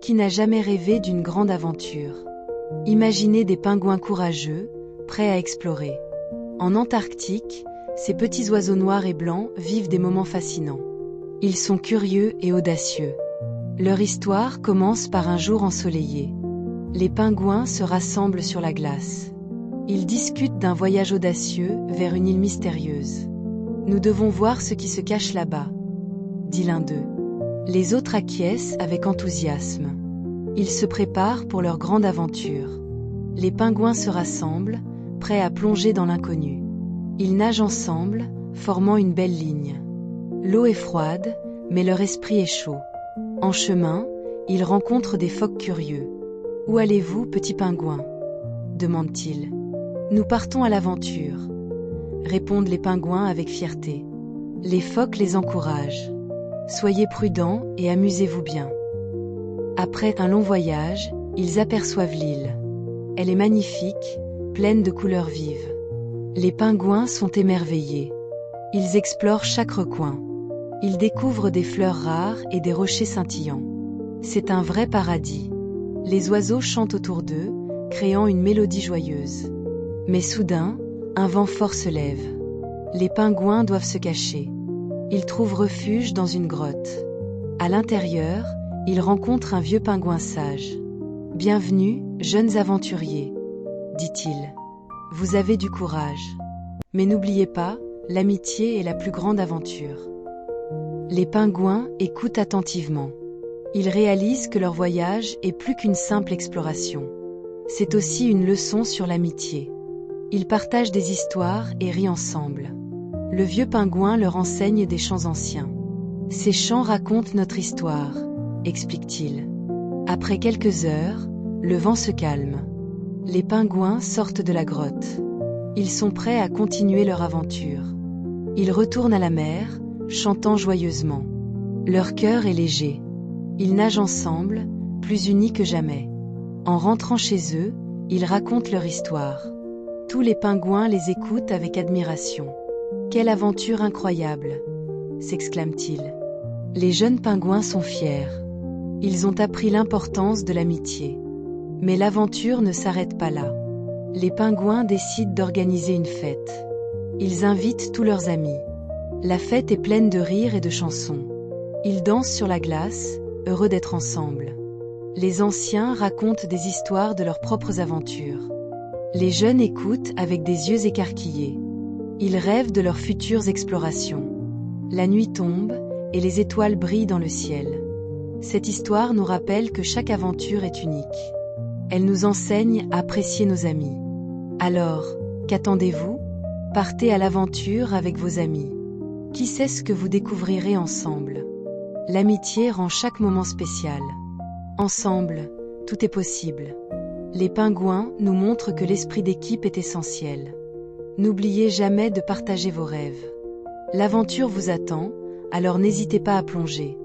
Qui n'a jamais rêvé d'une grande aventure? Imaginez des pingouins courageux, prêts à explorer. En Antarctique, ces petits oiseaux noirs et blancs vivent des moments fascinants. Ils sont curieux et audacieux. Leur histoire commence par un jour ensoleillé. Les pingouins se rassemblent sur la glace. Ils discutent d'un voyage audacieux vers une île mystérieuse. Nous devons voir ce qui se cache là-bas, dit l'un d'eux. Les autres acquiescent avec enthousiasme. Ils se préparent pour leur grande aventure. Les pingouins se rassemblent, prêts à plonger dans l'inconnu. Ils nagent ensemble, formant une belle ligne. L'eau est froide, mais leur esprit est chaud. En chemin, ils rencontrent des phoques curieux. « Où allez-vous, petit pingouin ?» demandent-ils. « Nous partons à l'aventure », répondent les pingouins avec fierté. Les phoques les encouragent. « Soyez prudents et amusez-vous bien. » Après un long voyage, ils aperçoivent l'île. Elle est magnifique, pleine de couleurs vives. Les pingouins sont émerveillés. Ils explorent chaque recoin. Ils découvrent des fleurs rares et des rochers scintillants. C'est un vrai paradis. Les oiseaux chantent autour d'eux, créant une mélodie joyeuse. Mais soudain, un vent fort se lève. Les pingouins doivent se cacher. Ils trouvent refuge dans une grotte. À l'intérieur, ils rencontrent un vieux pingouin sage. « Bienvenue, jeunes aventuriers, » dit-il. « Vous avez du courage. Mais n'oubliez pas, l'amitié est la plus grande aventure. » Les pingouins écoutent attentivement. Ils réalisent que leur voyage est plus qu'une simple exploration. C'est aussi une leçon sur l'amitié. Ils partagent des histoires et rient ensemble. Le vieux pingouin leur enseigne des chants anciens. « Ces chants racontent notre histoire », explique-t-il. Après quelques heures, le vent se calme. Les pingouins sortent de la grotte. Ils sont prêts à continuer leur aventure. Ils retournent à la mer, chantant joyeusement. Leur cœur est léger. Ils nagent ensemble, plus unis que jamais. En rentrant chez eux, ils racontent leur histoire. Tous les pingouins les écoutent avec admiration. « Quelle aventure incroyable !» s'exclament-ils. Les jeunes pingouins sont fiers. Ils ont appris l'importance de l'amitié. Mais l'aventure ne s'arrête pas là. Les pingouins décident d'organiser une fête. Ils invitent tous leurs amis. La fête est pleine de rires et de chansons. Ils dansent sur la glace, heureux d'être ensemble. Les anciens racontent des histoires de leurs propres aventures. Les jeunes écoutent avec des yeux écarquillés. Ils rêvent de leurs futures explorations. La nuit tombe, et les étoiles brillent dans le ciel. Cette histoire nous rappelle que chaque aventure est unique. Elle nous enseigne à apprécier nos amis. Alors, qu'attendez-vous? Partez à l'aventure avec vos amis. Qui sait ce que vous découvrirez ensemble? L'amitié rend chaque moment spécial. Ensemble, tout est possible. Les pingouins nous montrent que l'esprit d'équipe est essentiel. N'oubliez jamais de partager vos rêves. L'aventure vous attend, alors n'hésitez pas à plonger.